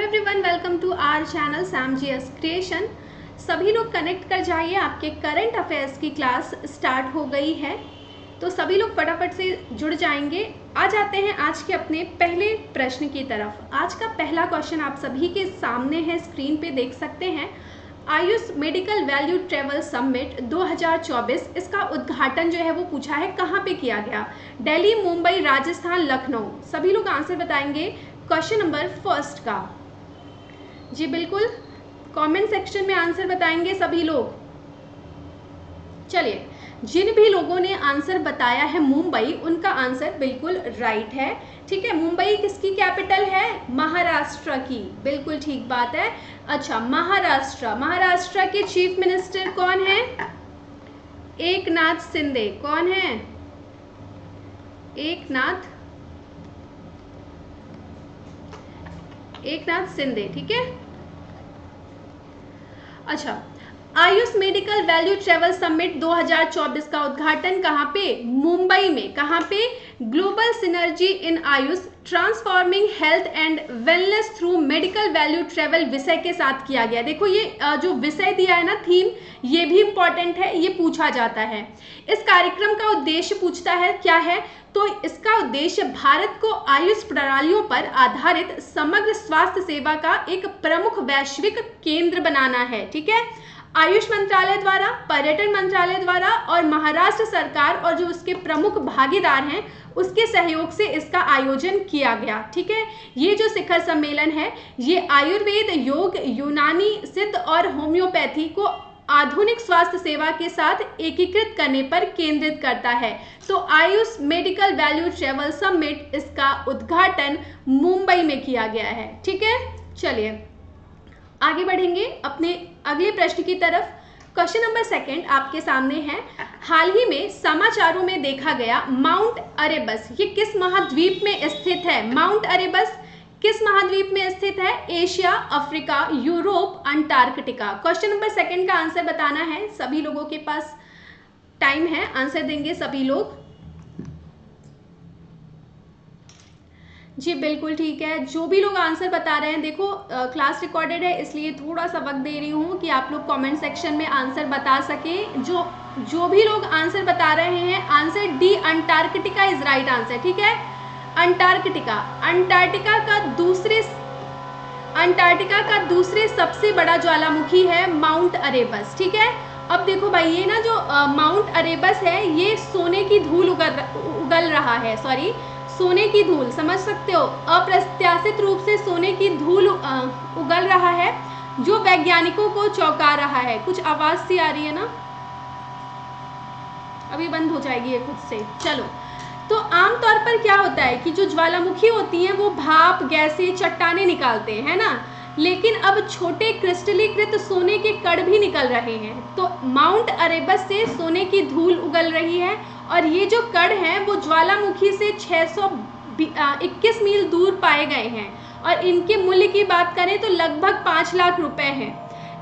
Everyone, welcome to our channel Sam GS creation. सभी लोग connect कर जाइए, आपके करंट अफेयर्स की क्लास स्टार्ट हो गई है, तो सभी लोग फटाफट से जुड़ जाएंगे। आ जाते हैं आज के अपने पहले प्रश्न की तरफ। आज का पहला क्वेश्चन आप सभी के सामने है, स्क्रीन पे देख सकते हैं। Ayush medical value travel summit 2024, इसका उद्घाटन जो है वो पूछा है कहाँ पे किया गया। दिल्ली, मुंबई, राजस्थान, लखनऊ। सभी लोग आंसर बताएंगे क्वेश्चन नंबर फर्स्ट का। जी बिल्कुल, कमेंट सेक्शन में आंसर बताएंगे सभी लोग। चलिए, जिन भी लोगों ने आंसर बताया है मुंबई, उनका आंसर बिल्कुल राइट है। ठीक है, मुंबई किसकी कैपिटल है? महाराष्ट्र की। बिल्कुल ठीक बात है। अच्छा, महाराष्ट्र के चीफ मिनिस्टर कौन है? एकनाथ शिंदे। कौन है? एकनाथ शिंदे। ठीक है। अच्छा, Ayush medical value travel summit 2024 का उद्घाटन कहाँ पे? मुंबई में। कहाँ पे? Global synergy in Ayush transforming health and wellness through medical value travel विषय के साथ किया गया। देखो, ये जो विषय दिया है ना, थीम, ये भी इंपॉर्टेंट है, ये पूछा जाता है। इस कार्यक्रम का उद्देश्य पूछता है क्या है, तो इसका उद्देश्य भारत को आयुष प्रणालियों पर आधारित समग्र स्वास्थ्य सेवा का एक प्रमुख वैश्विक केंद्र बनाना है। ठीक है, आयुष मंत्रालय द्वारा, पर्यटन मंत्रालय द्वारा और महाराष्ट्र सरकार और जो उसके प्रमुख भागीदार हैं उसके सहयोग से इसका आयोजन किया गया। ठीक है, ये जो शिखर सम्मेलन है, ये आयुर्वेद, योग, यूनानी, सिद्ध और होम्योपैथी को आधुनिक स्वास्थ्य सेवा के साथ एकीकृत करने पर केंद्रित करता है। तो Ayush medical value travel summit, इसका उद्घाटन मुंबई में किया गया है। ठीक है, चलिए आगे बढ़ेंगे अपने अगले प्रश्न की तरफ। क्वेश्चन नंबर सेकंड आपके सामने है। हाल ही में समाचारों में देखा गया माउंट अरेबस, ये किस महाद्वीप में स्थित है? माउंट अरेबस किस महाद्वीप में स्थित है? Asia, Africa, Europe, Antarctica. Question number second का आंसर बताना है। सभी लोगों के पास टाइम है, आंसर देंगे सभी लोग। जी बिल्कुल ठीक है, जो भी लोग आंसर बता रहे हैं, देखो क्लास रिकॉर्डेड है इसलिए थोड़ा सा वक्त दे रही हूँ कि आप लोग कमेंट सेक्शन में आंसर बता सके। जो भी लोग आंसर बता रहे हैं, answer D Antarctica is right answer. ठीक है, अंटार्कटिका। अंटार्कटिका का दूसरे सबसे बड़ा ज्वालामुखी है माउंट अरेबस। ठीक है, अब देखो भाई, ये ना जो माउंट अरेबस है, ये सोने की धूल उगल रहा है। सॉरी, सोने की धूल, समझ सकते हो, अप्रत्याशित रूप से सोने की धूल उगल रहा है, जो वैज्ञानिकों को चौंका रहा है। कुछ आवाज सी आ रही है ना, अभी बंद हो जाएगी ये खुद से। चलो, तो आमतौर पर क्या होता है कि जो ज्वालामुखी होती हैं वो भाप, गैसें, चट्टाने निकालते हैं, है ना, लेकिन अब छोटे क्रिस्टलीकृत सोने के कण भी निकल रहे हैं। तो माउंट अरेबस से सोने की धूल उगल रही है और ये जो कण हैं वो ज्वालामुखी से 621 मील दूर पाए गए हैं और इनके मूल्य की बात करें तो लगभग 5 लाख रुपए हैं।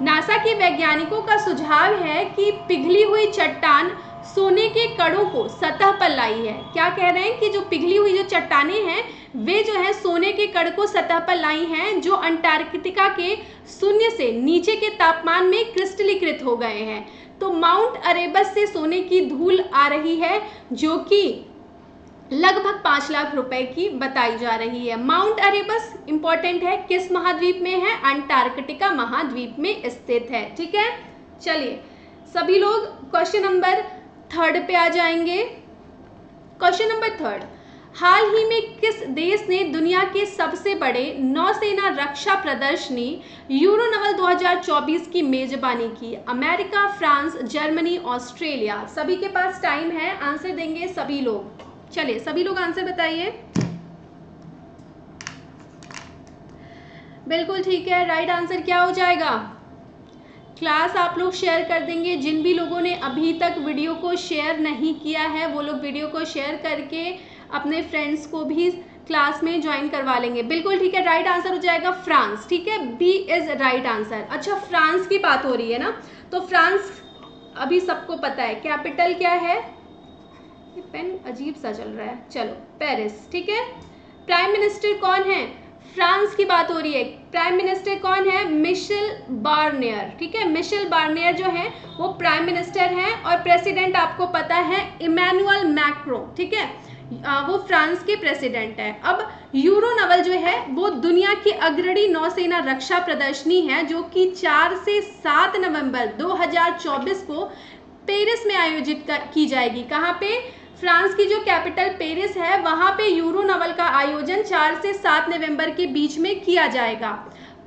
नासा के वैज्ञानिकों का सुझाव है कि पिघली हुई चट्टान सोने के कणों को सतह पर लाई है। क्या कह रहे हैं कि जो पिघली हुई जो चट्टानें हैं वे जो है सोने के कण को सतह पर लाई हैं, जो अंटार्कटिका के शून्य से नीचे के तापमान में क्रिस्टलीकृत हो गए हैं। तो माउंट अरेबस से सोने की धूल आ रही है, जो कि लगभग 5 लाख रुपए की बताई जा रही है। माउंट अरेबस इंपॉर्टेंट है, किस महाद्वीप में है? अंटार्कटिका महाद्वीप में स्थित है। ठीक है, चलिए सभी लोग क्वेश्चन नंबर थर्ड पे आ जाएंगे। क्वेश्चन नंबर थर्ड, हाल ही में किस देश ने दुनिया के सबसे बड़े नौसेना रक्षा प्रदर्शनी यूरोनवल 2024 की मेजबानी की? America, France, Germany, Australia. सभी के पास टाइम है, आंसर देंगे सभी लोग। चलिए सभी लोग आंसर बताइए। बिल्कुल ठीक है, राइट आंसर क्या हो जाएगा? क्लास आप लोग शेयर कर देंगे। जिन भी लोगों ने अभी तक वीडियो को शेयर नहीं किया है वो लोग वीडियो को शेयर करके अपने फ्रेंड्स को भी क्लास में ज्वाइन करवा लेंगे। बिल्कुल ठीक है, राइट आंसर हो जाएगा फ्रांस। ठीक है, बी इज राइट आंसर। अच्छा, फ्रांस की बात हो रही है ना, तो फ्रांस अभी सबको पता है, कैपिटल क्या है? ये पेन अजीब सा चल रहा है। चलो, पेरिस। ठीक है, प्राइम मिनिस्टर कौन है? फ्रांस की बात हो रही है, प्राइम मिनिस्टर कौन है? मिशेल बार्नियर, ठीक है, मिशेल बार्नियर जो है वो प्राइम मिनिस्टर हैं, और प्रेसिडेंट आपको पता है इमैनुअल मैक्रो, ठीक है, वो फ्रांस के प्रेसिडेंट है। अब यूरोनवल जो है वो दुनिया की अग्रणी नौसेना रक्षा प्रदर्शनी है, जो कि 4 से 7 नवंबर 2024 को पेरिस में आयोजित की जाएगी। कहाँ पे? फ्रांस की जो कैपिटल पेरिस है वहां पे यूरोनवल का आयोजन 4 से 7 नवंबर के बीच में किया जाएगा।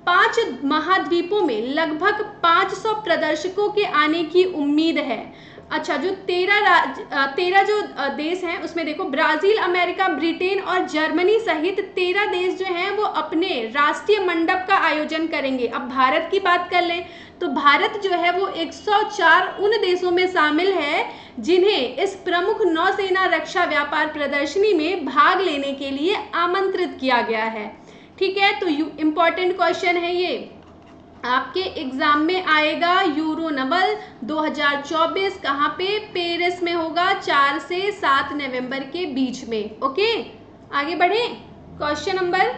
5 महाद्वीपों में लगभग 500 प्रदर्शकों के आने की उम्मीद है। अच्छा, जो 13 जो देश हैं उसमें देखो, ब्राजील, अमेरिका, ब्रिटेन और जर्मनी सहित 13 देश जो हैं वो अपने राष्ट्रीय मंडप का आयोजन करेंगे। अब भारत की बात कर लें तो भारत जो है वो 104 उन देशों में शामिल है जिन्हें इस प्रमुख नौसेना रक्षा व्यापार प्रदर्शनी में भाग लेने के लिए आमंत्रित किया गया है। ठीक है, तो इम्पोर्टेंट क्वेश्चन है ये, आपके एग्जाम में आएगा। यूरोनवल 2024 कहाँ पे? पेरिस में होगा 4 से 7 नवंबर के बीच में। ओके, आगे बढ़े, क्वेश्चन नंबर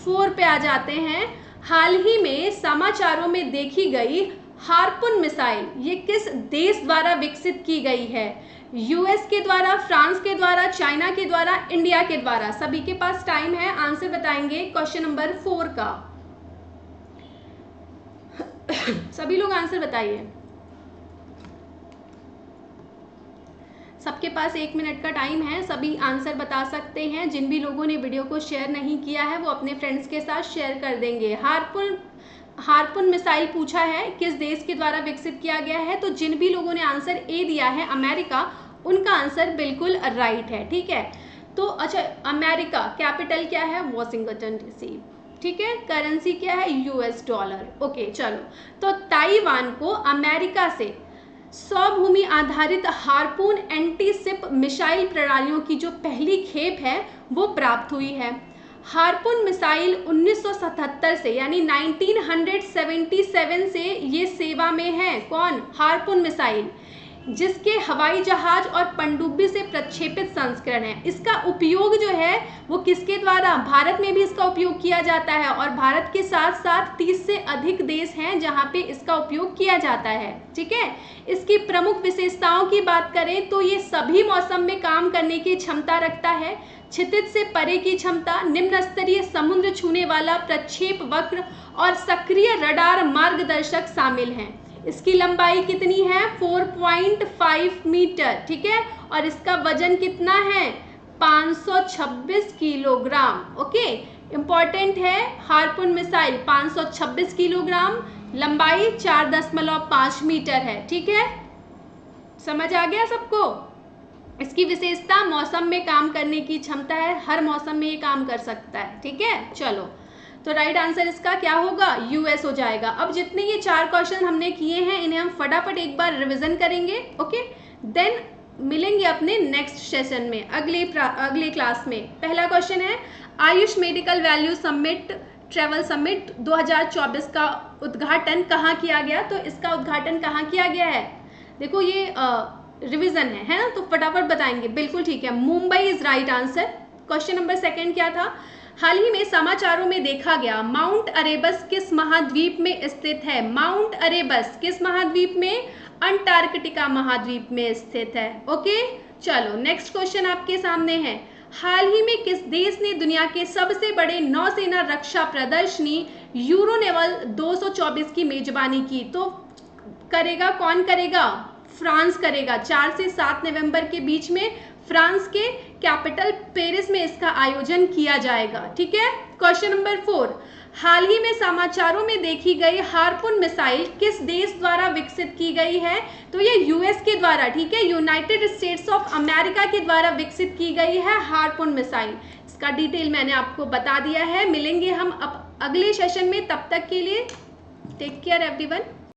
4 पे आ जाते हैं। हाल ही में समाचारों में देखी गई हार्पुन मिसाइल ये किस देश द्वारा विकसित की गई है? यूएस के द्वारा, फ्रांस के द्वारा, चाइना के द्वारा, इंडिया के द्वारा? सभी के पास टाइम है, आंसर बताएंगे क्वेश्चन नंबर 4 का। सभी लोग आंसर बताइए। सबके पास 1 मिनट का टाइम है, सभी आंसर बता सकते हैं। जिन भी लोगों ने वीडियो को शेयर नहीं किया है वो अपने फ्रेंड्स के साथ शेयर कर देंगे। हार्पुन मिसाइल पूछा है किस देश के द्वारा विकसित किया गया है, तो जिन भी लोगों ने आंसर ए दिया है अमेरिका, उनका आंसर बिल्कुल राइट है। ठीक है, तो अच्छा, अमेरिका कैपिटल क्या है? Washington DC. ठीक है, करेंसी क्या है? US dollar. ओके, चलो, तो ताइवान को अमेरिका से स्वभूमि आधारित हार्पून एंटी शिप मिसाइल प्रणालियों की जो पहली खेप है वो प्राप्त हुई है। हार्पून मिसाइल 1977 से यानी 1977 से ये सेवा में है। कौन? हार्पून मिसाइल, जिसके हवाई जहाज और पनडुब्बी से प्रक्षेपित संस्करण है। इसका उपयोग जो है वो किसके द्वारा? भारत में भी इसका उपयोग किया जाता है, और भारत के साथ साथ 30 से अधिक देश हैं जहां पे इसका उपयोग किया जाता है। ठीक है, इसकी प्रमुख विशेषताओं की बात करें तो ये सभी मौसम में काम करने की क्षमता रखता है, क्षितिज से परे की क्षमता, निम्न स्तरीय समुद्र छूने वाला प्रक्षेप वक्र और सक्रिय रडार मार्गदर्शक शामिल हैं। इसकी लंबाई कितनी है? 4.5 मीटर। ठीक है, और इसका वजन कितना है? 526 किलोग्राम। ओके, इंपॉर्टेंट है, हार्पून मिसाइल 526 किलोग्राम, लंबाई 4.5 मीटर है। ठीक है, समझ आ गया सबको? इसकी विशेषता मौसम में काम करने की क्षमता है, हर मौसम में ये काम कर सकता है। ठीक है, चलो, तो राइट आंसर इसका क्या होगा? यूएस हो जाएगा। अब जितने ये 4 क्वेश्चन हमने किए हैं इन्हें हम फटाफट एक बार रिवीजन करेंगे। ओके, देन मिलेंगे अपने नेक्स्ट सेशन में, अगले क्लास में। पहला क्वेश्चन है, Ayush medical value summit travel summit 2024 का उद्घाटन कहाँ किया गया? तो इसका उद्घाटन कहाँ किया गया है? देखो ये रिवीजन है ना, तो फटाफट बताएंगे। बिल्कुल ठीक है, Mumbai is right answer. Question number 2 क्या था? हाल ही में समाचारों में देखा गया माउंट अरेबस किस महाद्वीप में स्थित है? माउंट अरेबस किस महाद्वीप में? अंटार्कटिका महाद्वीप में स्थित है। ओके, चलो नेक्स्ट क्वेश्चन आपके सामने है। हाल ही में किस देश ने दुनिया के सबसे बड़े नौसेना रक्षा प्रदर्शनी यूरोनेवल 224 की मेजबानी की? तो करेगा कौन? करेगा फ्रांस करेगा। 4 से 7 नवंबर के बीच में फ्रांस के कैपिटल पेरिस में इसका आयोजन किया जाएगा। ठीक है, क्वेश्चन नंबर 4, हाल ही में समाचारों में देखी गई हार्पून मिसाइल किस देश द्वारा विकसित की गई है? तो ये यूएस के द्वारा, ठीक है, यूनाइटेड स्टेट्स ऑफ अमेरिका के द्वारा विकसित की गई है हार्पून मिसाइल। इसका डिटेल मैंने आपको बता दिया है। मिलेंगे हम अब अगले सेशन में, तब तक के लिए टेक केयर एवरीवन।